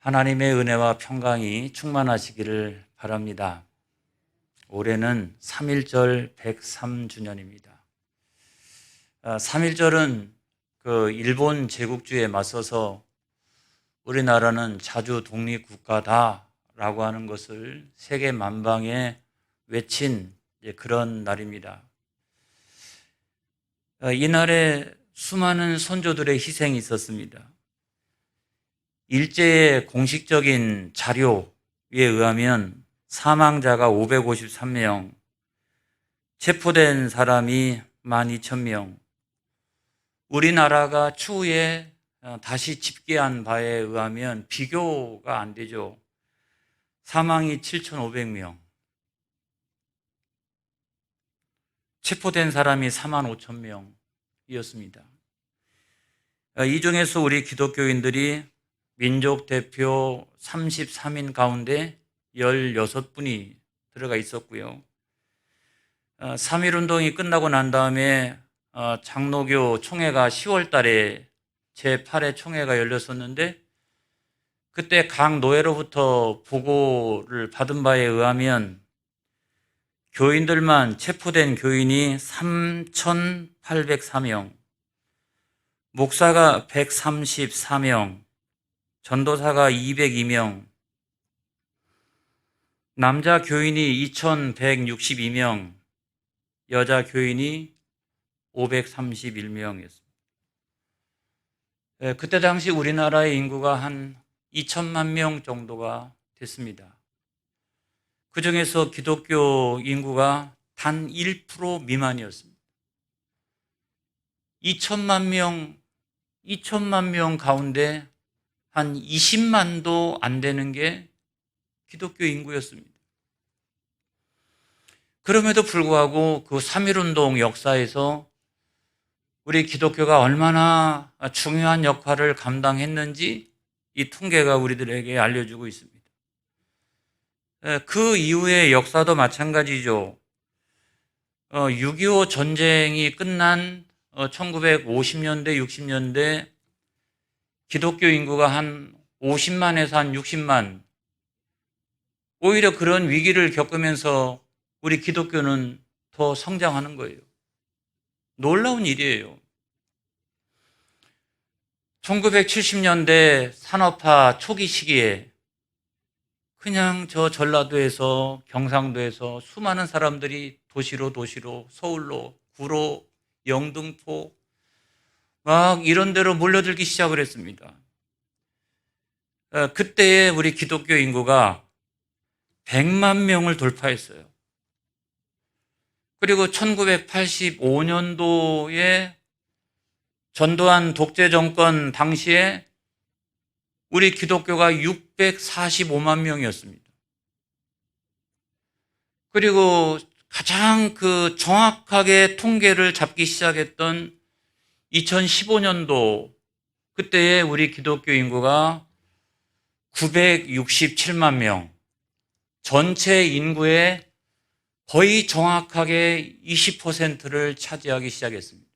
하나님의 은혜와 평강이 충만하시기를 바랍니다. 올해는 3.1절 103주년입니다. 3.1절은 일본 제국주의에 맞서서 우리나라는 자주 독립국가다라고 하는 것을 세계 만방에 외친 그런 날입니다. 이날에 수많은 선조들의 희생이 있었습니다. 일제의 공식적인 자료에 의하면 사망자가 553명, 체포된 사람이 12,000명, 우리나라가 추후에 다시 집계한 바에 의하면 비교가 안 되죠. 사망이 7,500명, 체포된 사람이 45,000명이었습니다. 이 중에서 우리 기독교인들이 민족 대표 33인 가운데 16분이 들어가 있었고요. 3.1운동이 끝나고 난 다음에 장로교 총회가 10월 달에 제8회 총회가 열렸었는데 그때 각 노회로부터 보고를 받은 바에 의하면 교인들만 체포된 교인이 3,804명, 목사가 134명, 전도사가 202명, 남자 교인이 2,162명, 여자 교인이 531명이었습니다. 그때 당시 우리나라의 인구가 한 2천만 명 정도가 됐습니다. 그 중에서 기독교 인구가 단 1% 미만이었습니다. 2천만 명 가운데 한 20만도 안 되는 게 기독교 인구였습니다. 그럼에도 불구하고 그 3.1운동 역사에서 우리 기독교가 얼마나 중요한 역할을 감당했는지 이 통계가 우리들에게 알려주고 있습니다. 그 이후의 역사도 마찬가지죠. 6.25 전쟁이 끝난 1950년대, 60년대 기독교 인구가 한 50만에서 한 60만, 오히려 그런 위기를 겪으면서 우리 기독교는 더 성장하는 거예요. 놀라운 일이에요. 1970년대 산업화 초기 시기에 그냥 저 전라도에서 경상도에서 수많은 사람들이 도시로 서울로, 구로, 영등포 막 이런 데로 몰려들기 시작을 했습니다. 그때에 우리 기독교 인구가 100만 명을 돌파했어요. 그리고 1985년도에 전두환 독재 정권 당시에 우리 기독교가 645만 명이었습니다. 그리고 가장 정확하게 통계를 잡기 시작했던 2015년도 그때에 우리 기독교 인구가 967만 명, 전체 인구의 거의 정확하게 20%를 차지하기 시작했습니다.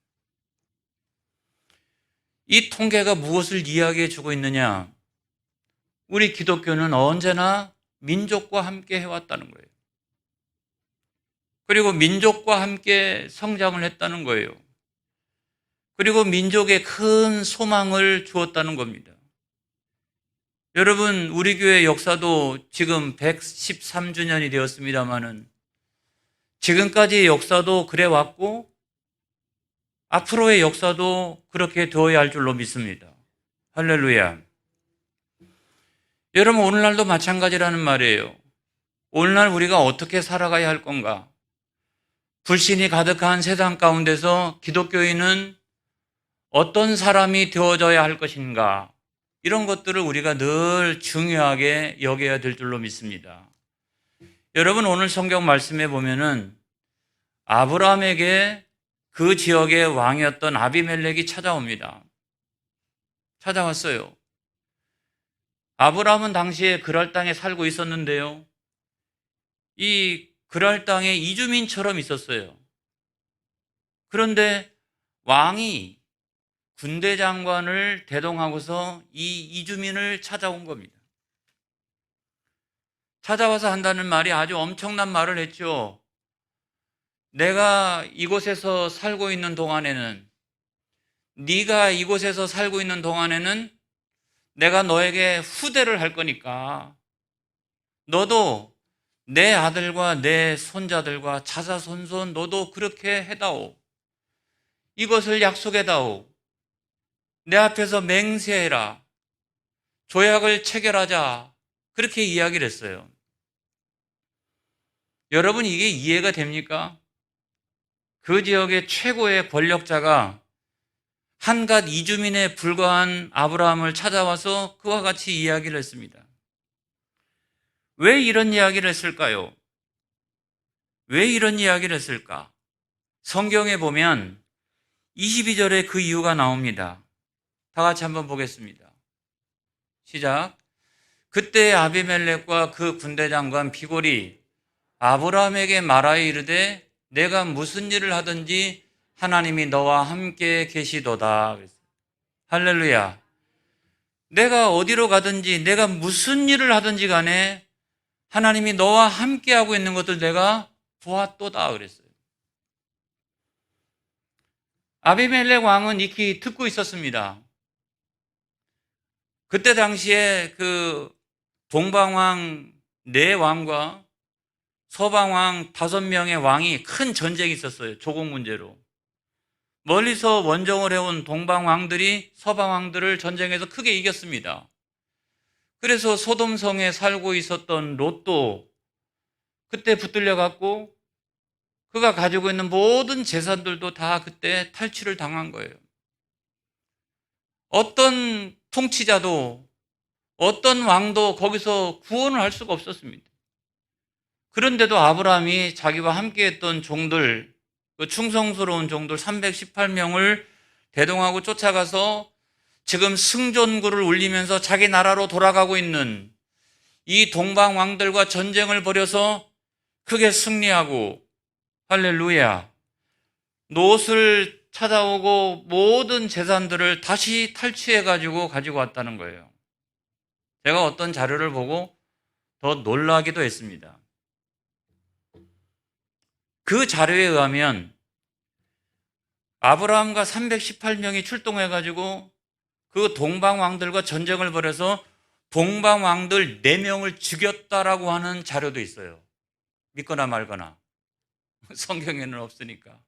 이 통계가 무엇을 이야기해 주고 있느냐? 우리 기독교는 언제나 민족과 함께 해왔다는 거예요. 그리고 민족과 함께 성장을 했다는 거예요. 그리고 민족에 큰 소망을 주었다는 겁니다. 여러분, 우리 교회 역사도 지금 113주년이 되었습니다마는 지금까지의 역사도 그래 왔고 앞으로의 역사도 그렇게 되어야 할 줄로 믿습니다. 할렐루야. 여러분, 오늘날도 마찬가지라는 말이에요. 오늘날 우리가 어떻게 살아가야 할 건가? 불신이 가득한 세상 가운데서 기독교인은 어떤 사람이 되어져야 할 것인가? 이런 것들을 우리가 늘 중요하게 여겨야 될 줄로 믿습니다. 여러분, 오늘 성경 말씀에 보면은 아브라함에게 그 지역의 왕이었던 아비멜렉이 찾아옵니다. 찾아왔어요. 아브라함은 당시에 그랄 땅에 살고 있었는데요. 이 그랄 땅에 이주민처럼 있었어요. 그런데 왕이 군대 장관을 대동하고서 이 이주민을 찾아온 겁니다. 찾아와서 한다는 말이 아주 엄청난 말을 했죠. 내가 이곳에서 살고 있는 동안에는, 네가 이곳에서 살고 있는 동안에는 내가 너에게 후대를 할 거니까 너도 내 아들과 내 손자들과 자자손손 너도 그렇게 해다오. 이것을 약속해다오. 내 앞에서 맹세해라. 조약을 체결하자. 그렇게 이야기를 했어요. 여러분, 이게 이해가 됩니까? 그 지역의 최고의 권력자가 한갓 이주민에 불과한 아브라함을 찾아와서 그와 같이 이야기를 했습니다. 왜 이런 이야기를 했을까요? 왜 이런 이야기를 했을까? 성경에 보면 22절에 그 이유가 나옵니다. 다 같이 한번 보겠습니다. 시작. 그때 아비멜렉과 그 군대 장관 비골이 아브라함에게 말하여 이르되 내가 무슨 일을 하든지 하나님이 너와 함께 계시도다. 할렐루야. 내가 어디로 가든지 내가 무슨 일을 하든지 간에 하나님이 너와 함께하고 있는 것을 내가 보았도다 그랬어요. 아비멜렉 왕은 익히 듣고 있었습니다. 그때 당시에 그 동방왕 4왕과 서방왕 5명의 왕이 큰 전쟁이 있었어요. 조공 문제로. 멀리서 원정을 해온 동방왕들이 서방왕들을 전쟁에서 크게 이겼습니다. 그래서 소돔성에 살고 있었던 롯도 그때 붙들려 갖고 그가 가지고 있는 모든 재산들도 다 그때 탈취를 당한 거예요. 어떤 통치자도 어떤 왕도 거기서 구원을 할 수가 없었습니다. 그런데도 아브라함이 자기와 함께했던 종들, 그 충성스러운 종들 318명을 대동하고 쫓아가서 지금 승전구를 울리면서 자기 나라로 돌아가고 있는 이 동방 왕들과 전쟁을 벌여서 크게 승리하고, 할렐루야, 롯을 찾아오고 모든 재산들을 다시 탈취해가지고 가지고 왔다는 거예요. 제가 어떤 자료를 보고 더 놀라기도 했습니다. 그 자료에 의하면 아브라함과 318명이 출동해가지고 그 동방왕들과 전쟁을 벌여서 동방왕들 4명을 죽였다라고 하는 자료도 있어요. 믿거나 말거나. 성경에는 없으니까.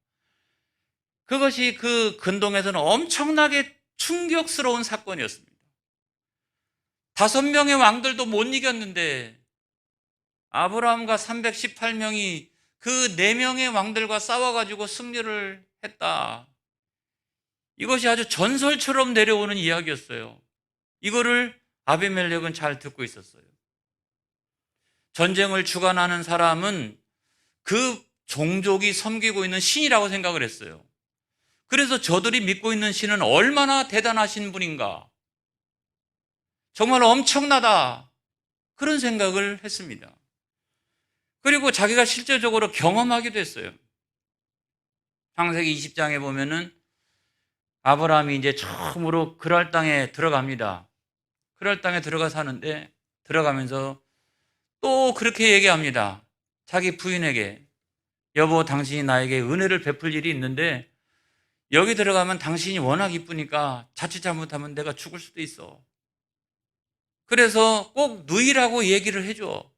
그것이 그 근동에서는 엄청나게 충격스러운 사건이었습니다. 5명의 왕들도 못 이겼는데 아브라함과 318명이 그 4명의 왕들과 싸워가지고 승리를 했다. 이것이 아주 전설처럼 내려오는 이야기였어요. 이거를 아비멜렉은 잘 듣고 있었어요. 전쟁을 주관하는 사람은 그 종족이 섬기고 있는 신이라고 생각을 했어요. 그래서 저들이 믿고 있는 신은 얼마나 대단하신 분인가, 정말 엄청나다, 그런 생각을 했습니다. 그리고 자기가 실제적으로 경험하기도 했어요. 창세기 20장에 보면은 아브라함이 이제 처음으로 그랄 땅에 들어갑니다. 그랄 땅에 들어가 사는데 들어가면서 또 그렇게 얘기합니다. 자기 부인에게, 여보, 당신이 나에게 은혜를 베풀 일이 있는데 여기 들어가면 당신이 워낙 이쁘니까 자칫 잘못하면 내가 죽을 수도 있어. 그래서 꼭 누이라고 얘기를 해줘.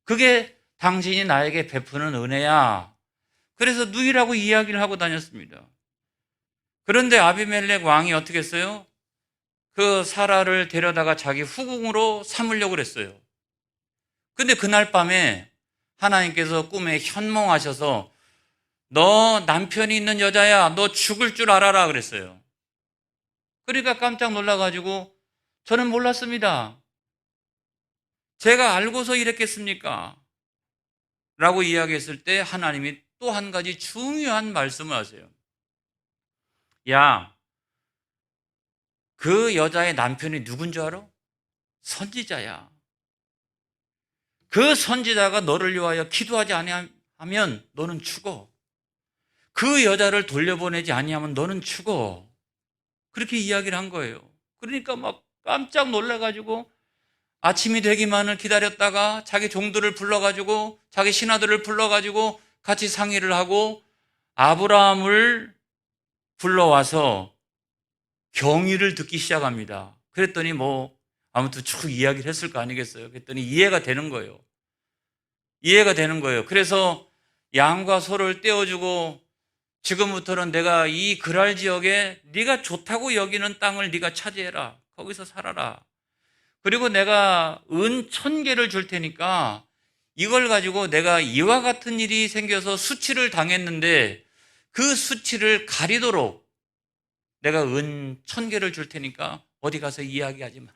그게 당신이 나에게 베푸는 은혜야. 그래서 누이라고 이야기를 하고 다녔습니다. 그런데 아비멜렉 왕이 어떻게 했어요? 그 사라를 데려다가 자기 후궁으로 삼으려고 그랬어요. 근데 그날 밤에 하나님께서 꿈에 현몽하셔서 너 남편이 있는 여자야, 너 죽을 줄 알아라 그랬어요. 그러니까 깜짝 놀라가지고 저는 몰랐습니다. 제가 알고서 이랬겠습니까? 라고 이야기했을 때 하나님이 또 한 가지 중요한 말씀을 하세요. 야, 그 여자의 남편이 누군 줄 알아? 선지자야. 그 선지자가 너를 위하여 기도하지 아니하면 너는 죽어. 그 여자를 돌려보내지 아니하면 너는 죽어. 그렇게 이야기를 한 거예요. 그러니까 막 깜짝 놀라가지고 아침이 되기만을 기다렸다가 자기 종들을 불러가지고 자기 신하들을 불러가지고 같이 상의를 하고 아브라함을 불러와서 경위를 듣기 시작합니다. 그랬더니 아무튼 쭉 이야기를 했을 거 아니겠어요. 그랬더니 이해가 되는 거예요. 이해가 되는 거예요. 그래서 양과 소를 떼어주고 지금부터는 내가 이 그랄 지역에 네가 좋다고 여기는 땅을 네가 차지해라. 거기서 살아라. 그리고 내가 은 1000개를 줄 테니까 이걸 가지고 내가 이와 같은 일이 생겨서 수치를 당했는데 그 수치를 가리도록 내가 은 1000개를 줄 테니까 어디 가서 이야기하지 마라.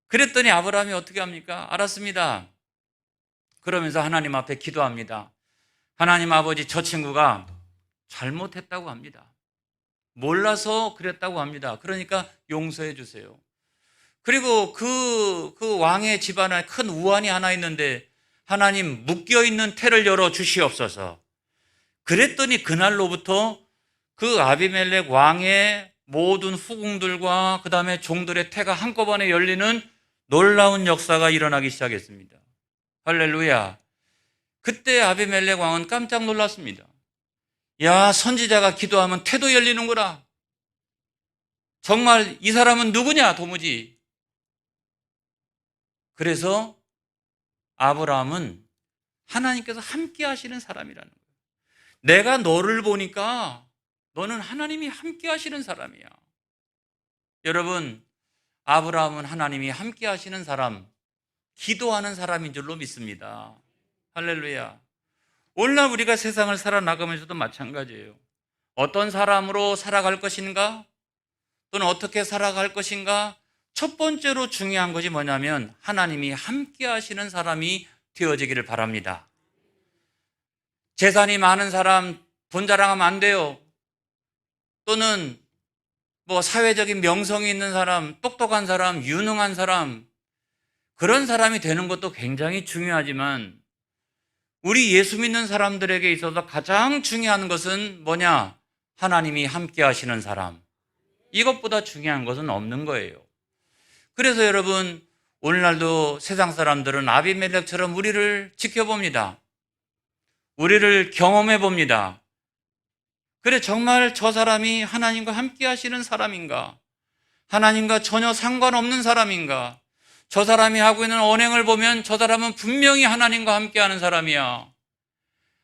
그랬더니 아브라함이 어떻게 합니까? 알았습니다. 그러면서 하나님 앞에 기도합니다. 하나님 아버지, 저 친구가 잘못했다고 합니다. 몰라서 그랬다고 합니다. 그러니까 용서해 주세요. 그리고 그 왕의 집안에 큰 우환이 하나 있는데 하나님 묶여있는 태를 열어 주시옵소서. 그랬더니 그날로부터 그 아비멜렉 왕의 모든 후궁들과 그 다음에 종들의 태가 한꺼번에 열리는 놀라운 역사가 일어나기 시작했습니다. 할렐루야. 그때 아비멜렉 왕은 깜짝 놀랐습니다. 야, 선지자가 기도하면 태도 열리는구나. 정말 이 사람은 누구냐, 도무지. 그래서 아브라함은 하나님께서 함께 하시는 사람이라는 거예요. 내가 너를 보니까 너는 하나님이 함께 하시는 사람이야. 여러분, 아브라함은 하나님이 함께 하시는 사람, 기도하는 사람인 줄로 믿습니다. 할렐루야. 오늘날 우리가 세상을 살아나가면서도 마찬가지예요. 어떤 사람으로 살아갈 것인가? 또는 어떻게 살아갈 것인가? 첫 번째로 중요한 것이 뭐냐면 하나님이 함께 하시는 사람이 되어지기를 바랍니다. 재산이 많은 사람 돈 자랑하면 안 돼요. 또는 사회적인 명성이 있는 사람, 똑똑한 사람, 유능한 사람, 그런 사람이 되는 것도 굉장히 중요하지만 우리 예수 믿는 사람들에게 있어서 가장 중요한 것은 뭐냐? 하나님이 함께 하시는 사람. 이것보다 중요한 것은 없는 거예요. 그래서 여러분, 오늘날도 세상 사람들은 아비멜렉처럼 우리를 지켜봅니다. 우리를 경험해 봅니다. 그래, 정말 저 사람이 하나님과 함께 하시는 사람인가? 하나님과 전혀 상관없는 사람인가? 저 사람이 하고 있는 언행을 보면 저 사람은 분명히 하나님과 함께 하는 사람이야.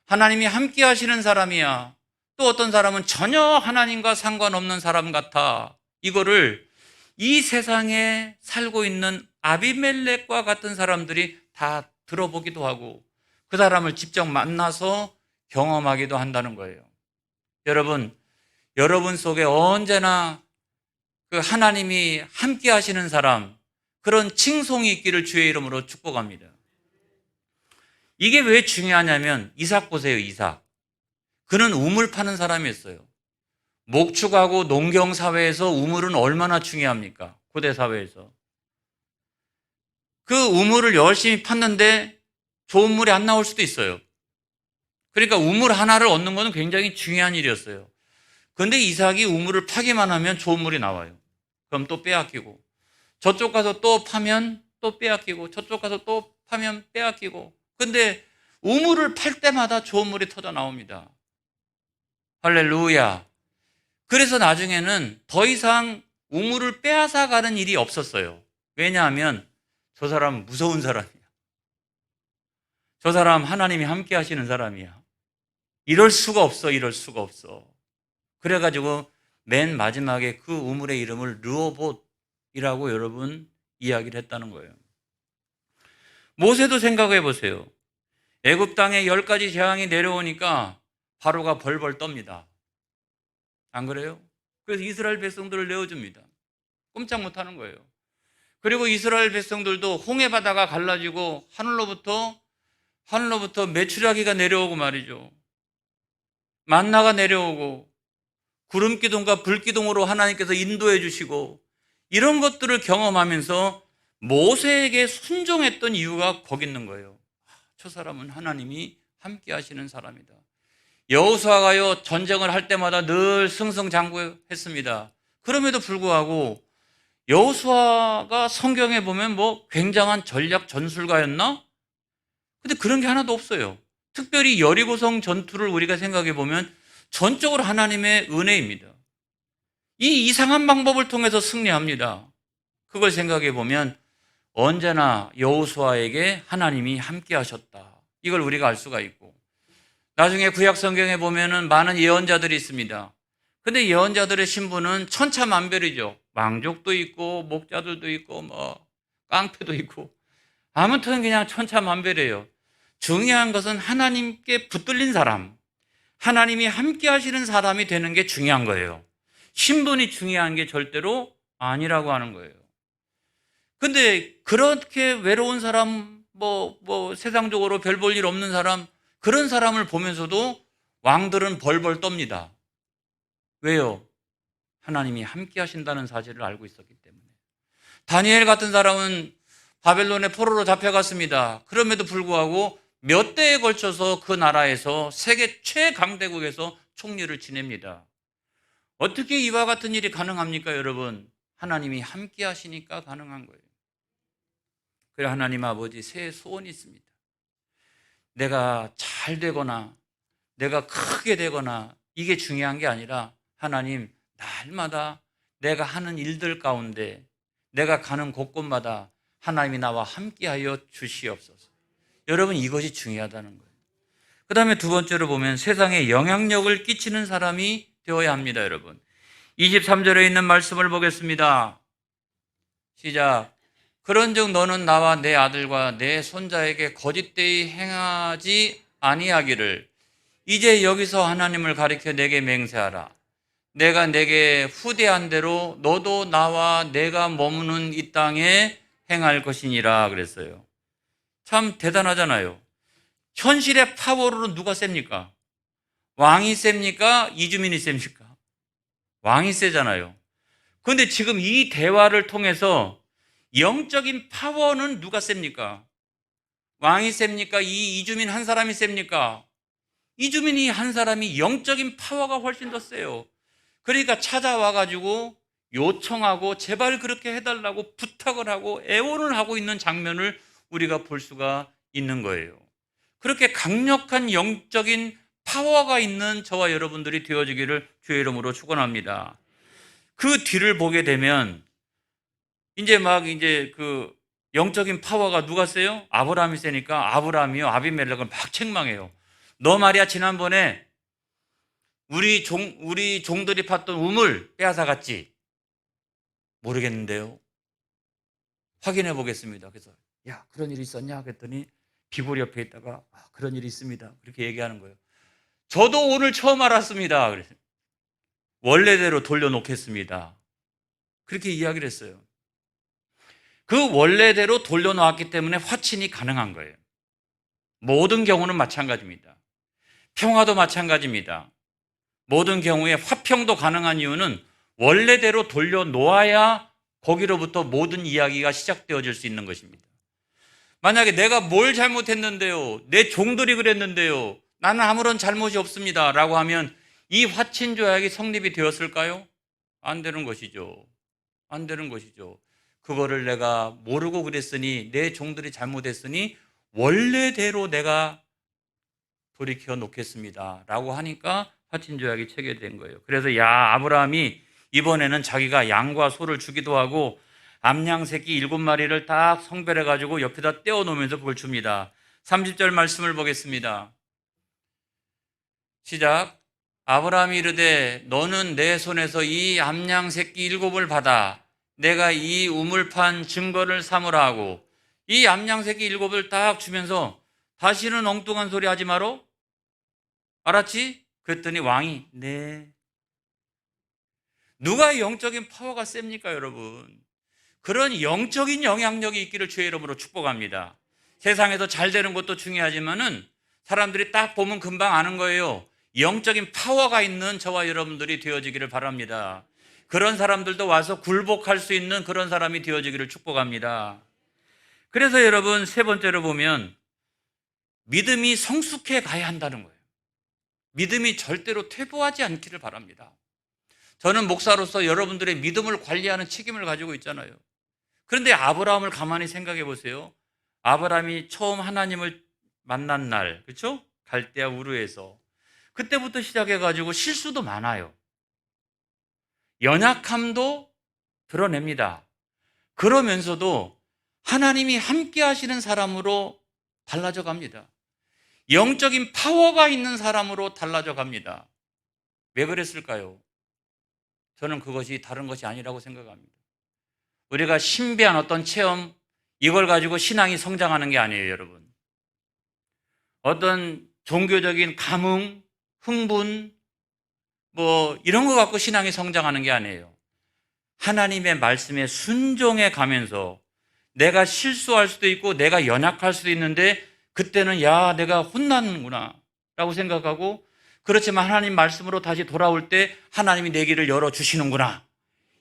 하나님이 함께 하시는 사람이야. 또 어떤 사람은 전혀 하나님과 상관없는 사람 같아. 이거를 이 세상에 살고 있는 아비멜렉과 같은 사람들이 다 들어보기도 하고 그 사람을 직접 만나서 경험하기도 한다는 거예요. 여러분 속에 언제나 그 하나님이 함께 하시는 사람, 그런 칭송이 있기를 주의 이름으로 축복합니다. 이게 왜 중요하냐면 이삭 보세요. 이삭. 그는 우물 파는 사람이었어요. 목축하고 농경 사회에서 우물은 얼마나 중요합니까? 고대 사회에서. 그 우물을 열심히 팠는데 좋은 물이 안 나올 수도 있어요. 그러니까 우물 하나를 얻는 것은 굉장히 중요한 일이었어요. 그런데 이삭이 우물을 파기만 하면 좋은 물이 나와요. 그럼 또 빼앗기고, 저쪽 가서 또 파면 또 빼앗기고, 저쪽 가서 또 파면 빼앗기고. 근데 우물을 팔 때마다 좋은 물이 터져 나옵니다. 할렐루야. 그래서 나중에는 더 이상 우물을 빼앗아 가는 일이 없었어요. 왜냐하면 저 사람은 무서운 사람이야. 저 사람 하나님이 함께 하시는 사람이야. 이럴 수가 없어. 그래가지고 맨 마지막에 그 우물의 이름을 르호봇이라고 여러분 이야기를 했다는 거예요. 모세도 생각해 보세요. 애굽 땅에 10가지 재앙이 내려오니까 바로가 벌벌 떱니다. 안 그래요? 그래서 이스라엘 백성들을 내어줍니다. 꼼짝 못하는 거예요. 그리고 이스라엘 백성들도 홍해 바다가 갈라지고 하늘로부터 메추라기가 내려오고 말이죠. 만나가 내려오고 구름 기둥과 불 기둥으로 하나님께서 인도해 주시고 이런 것들을 경험하면서 모세에게 순종했던 이유가 거기 있는 거예요. 저 사람은 하나님이 함께 하시는 사람이다. 여호수아가요, 전쟁을 할 때마다 늘 승승장구했습니다. 그럼에도 불구하고 여호수아가 성경에 보면 뭐 굉장한 전략 전술가였나? 근데 그런 게 하나도 없어요. 특별히 여리고성 전투를 우리가 생각해 보면 전적으로 하나님의 은혜입니다. 이 이상한 방법을 통해서 승리합니다. 그걸 생각해 보면 언제나 여호수아에게 하나님이 함께 하셨다. 이걸 우리가 알 수가 있고, 나중에 구약 성경에 보면은 많은 예언자들이 있습니다. 근데 예언자들의 신분은 천차만별이죠. 왕족도 있고 목자들도 있고 뭐 깡패도 있고, 아무튼 그냥 천차만별이에요. 중요한 것은 하나님께 붙들린 사람, 하나님이 함께 하시는 사람이 되는 게 중요한 거예요. 신분이 중요한 게 절대로 아니라고 하는 거예요. 근데 그렇게 외로운 사람, 세상적으로 별 볼 일 없는 사람, 그런 사람을 보면서도 왕들은 벌벌 떱니다. 왜요? 하나님이 함께 하신다는 사실을 알고 있었기 때문에. 다니엘 같은 사람은 바벨론의 포로로 잡혀갔습니다. 그럼에도 불구하고 몇 대에 걸쳐서 그 나라에서 세계 최강대국에서 총리를 지냅니다. 어떻게 이와 같은 일이 가능합니까, 여러분? 하나님이 함께 하시니까 가능한 거예요. 그래, 하나님 아버지, 새 소원이 있습니다. 내가 잘 되거나 내가 크게 되거나 이게 중요한 게 아니라, 하나님, 날마다 내가 하는 일들 가운데, 내가 가는 곳곳마다 하나님이 나와 함께하여 주시옵소서. 여러분, 이것이 중요하다는 거예요. 그 다음에 두 번째로 보면 세상에 영향력을 끼치는 사람이 되어야 합니다, 여러분. 23절에 있는 말씀을 보겠습니다. 시작. 그런즉 너는 나와 내 아들과 내 손자에게 거짓되이 행하지 아니하기를 이제 여기서 하나님을 가리켜 내게 맹세하라. 내가 내게 후대한 대로 너도 나와 내가 머무는 이 땅에 행할 것이니라 그랬어요. 참 대단하잖아요. 현실의 파워로는 누가 셉니까? 왕이 셉니까? 이주민이 셉니까? 왕이 세잖아요. 그런데 지금 이 대화를 통해서 영적인 파워는 누가 셉니까? 왕이 셉니까? 이 이주민 한 사람이 셉니까? 이주민이 한 사람이 영적인 파워가 훨씬 더 세요. 그러니까 찾아와가지고 요청하고 제발 그렇게 해달라고 부탁을 하고 애원을 하고 있는 장면을 우리가 볼 수가 있는 거예요. 그렇게 강력한 영적인 파워가 있는 저와 여러분들이 되어지기를 주의 이름으로 축원합니다. 그 뒤를 보게 되면 이제 그 영적인 파워가 누가 세요? 아브라함이 세니까 아브라함이요 아비멜렉을 막 책망해요. 너 말이야 지난번에 우리 종들이 팠던 우물 빼앗아갔지? 모르겠는데요. 확인해 보겠습니다. 그래서 야 그런 일이 있었냐? 그랬더니 비볼 옆에 있다가 그런 일이 있습니다. 그렇게 얘기하는 거예요. 저도 오늘 처음 알았습니다. 그래서 원래대로 돌려놓겠습니다. 그렇게 이야기를 했어요. 그 원래대로 돌려놓았기 때문에 화친이 가능한 거예요. 모든 경우는 마찬가지입니다. 평화도 마찬가지입니다. 모든 경우에 화평도 가능한 이유는 원래대로 돌려놓아야 거기로부터 모든 이야기가 시작되어질 수 있는 것입니다. 만약에 내가 뭘 잘못했는데요, 내 종들이 그랬는데요, 나는 아무런 잘못이 없습니다 라고 하면 이 화친 조약이 성립이 되었을까요? 안 되는 것이죠. 안 되는 것이죠. 그거를 내가 모르고 그랬으니, 내 종들이 잘못했으니 원래대로 내가 돌이켜 놓겠습니다 라고 하니까 화친 조약이 체결된 거예요. 그래서 아브라함이 이번에는 자기가 양과 소를 주기도 하고 암양 새끼 7마리를 딱 성별해 가지고 옆에다 떼어 놓으면서 그걸 줍니다. 30절 말씀을 보겠습니다. 시작. 아브라함이 이르되 너는 내 손에서 이 암양 새끼 7을 받아 내가 이 우물판 증거를 삼으라 하고, 이 암양 새끼 7을 딱 주면서 다시는 엉뚱한 소리 하지 마라. 알았지? 그랬더니 왕이 네. 누가 영적인 파워가 셉니까, 여러분? 그런 영적인 영향력이 있기를 주의 이름으로 축복합니다. 세상에서 잘 되는 것도 중요하지만은 사람들이 딱 보면 금방 아는 거예요. 영적인 파워가 있는 저와 여러분들이 되어지기를 바랍니다. 그런 사람들도 와서 굴복할 수 있는 그런 사람이 되어지기를 축복합니다. 그래서 여러분, 세 번째로 보면 믿음이 성숙해 가야 한다는 거예요. 믿음이 절대로 퇴보하지 않기를 바랍니다. 저는 목사로서 여러분들의 믿음을 관리하는 책임을 가지고 있잖아요. 그런데 아브라함을 가만히 생각해 보세요. 아브라함이 처음 하나님을 만난 날, 그렇죠? 갈대아 우르에서 그때부터 시작해가지고 실수도 많아요. 연약함도 드러냅니다. 그러면서도 하나님이 함께 하시는 사람으로 달라져 갑니다. 영적인 파워가 있는 사람으로 달라져 갑니다. 왜 그랬을까요? 저는 그것이 다른 것이 아니라고 생각합니다. 우리가 신비한 어떤 체험, 이걸 가지고 신앙이 성장하는 게 아니에요, 여러분. 어떤 종교적인 감흥, 흥분, 이런 거 갖고 신앙이 성장하는 게 아니에요. 하나님의 말씀에 순종해 가면서 내가 실수할 수도 있고 내가 연약할 수도 있는데 그때는 내가 혼나는구나 라고 생각하고, 그렇지만 하나님 말씀으로 다시 돌아올 때 하나님이 내 길을 열어주시는구나,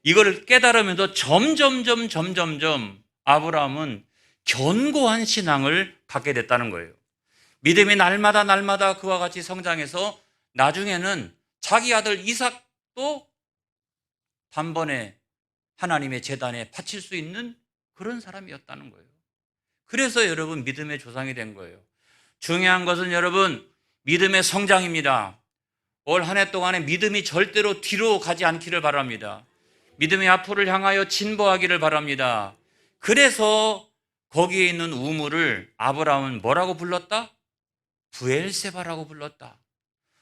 이거를 깨달으면서 점점점 아브라함은 견고한 신앙을 갖게 됐다는 거예요. 믿음이 날마다 그와 같이 성장해서 나중에는 자기 아들 이삭도 단번에 하나님의 제단에 바칠 수 있는 그런 사람이었다는 거예요. 그래서 여러분 믿음의 조상이 된 거예요. 중요한 것은 여러분 믿음의 성장입니다. 올 한 해 동안에 믿음이 절대로 뒤로 가지 않기를 바랍니다. 믿음이 앞으로를 향하여 진보하기를 바랍니다. 그래서 거기에 있는 우물을 아브라함은 뭐라고 불렀다? 브엘세바라고 불렀다.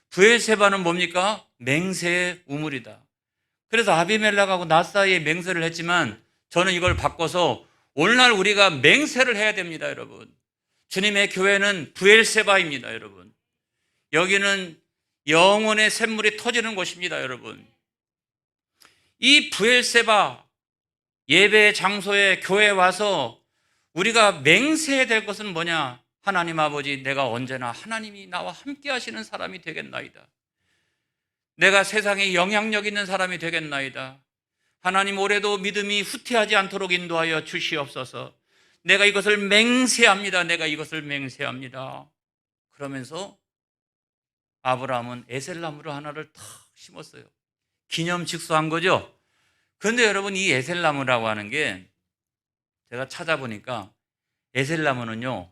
브엘세바는 뭡니까? 맹세의 우물이다. 그래서 아비멜렉하고 나 사이에 맹세를 했지만 저는 이걸 바꿔서 오늘날 우리가 맹세를 해야 됩니다, 여러분. 주님의 교회는 브엘세바입니다, 여러분. 여기는 영혼의 샘물이 터지는 곳입니다, 여러분. 이 브엘세바 예배 장소에 교회에 와서 우리가 맹세해야 될 것은 뭐냐? 하나님 아버지, 내가 언제나 하나님이 나와 함께 하시는 사람이 되겠나이다. 내가 세상에 영향력 있는 사람이 되겠나이다. 하나님, 올해도 믿음이 후퇴하지 않도록 인도하여 주시옵소서. 내가 이것을 맹세합니다. 내가 이것을 맹세합니다. 그러면서 아브라함은 에셀나무를 하나를 탁 심었어요. 기념 직수한 거죠. 그런데 여러분, 이 에셀나무라고 하는 게 제가 찾아보니까 에셀나무는요,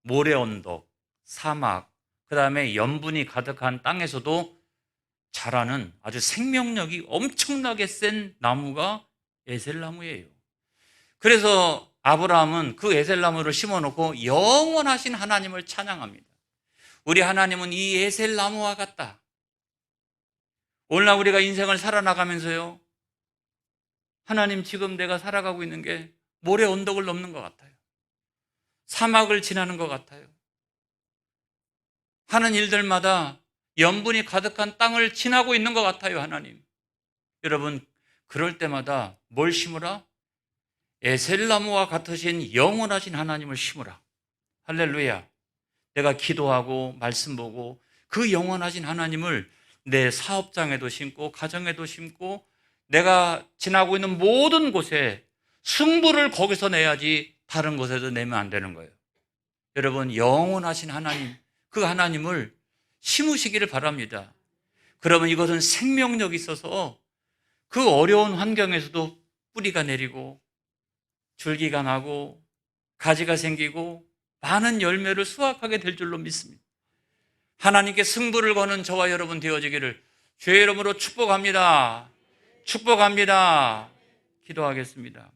모래 언덕, 사막, 그 다음에 염분이 가득한 땅에서도 자라는 아주 생명력이 엄청나게 센 나무가 에셀나무예요. 그래서 아브라함은 그 에셀나무를 심어놓고 영원하신 하나님을 찬양합니다. 우리 하나님은 이 에셀나무와 같다. 오늘날 우리가 인생을 살아나가면서요, 하나님, 지금 내가 살아가고 있는 게 모래 언덕을 넘는 것 같아요. 사막을 지나는 것 같아요. 하는 일들마다 염분이 가득한 땅을 지나고 있는 것 같아요, 하나님. 여러분, 그럴 때마다 뭘 심으라? 에셀나무와 같으신 영원하신 하나님을 심으라. 할렐루야. 내가 기도하고 말씀 보고 그 영원하신 하나님을 내 사업장에도 심고 가정에도 심고 내가 지나고 있는 모든 곳에 승부를 거기서 내야지 다른 곳에도 내면 안 되는 거예요. 여러분, 영원하신 하나님, 그 하나님을 심으시기를 바랍니다. 그러면 이것은 생명력이 있어서 그 어려운 환경에서도 뿌리가 내리고 줄기가 나고 가지가 생기고 많은 열매를 수확하게 될 줄로 믿습니다. 하나님께 승부를 거는 저와 여러분 되어지기를 주의 이름으로 축복합니다. 축복합니다. 기도하겠습니다.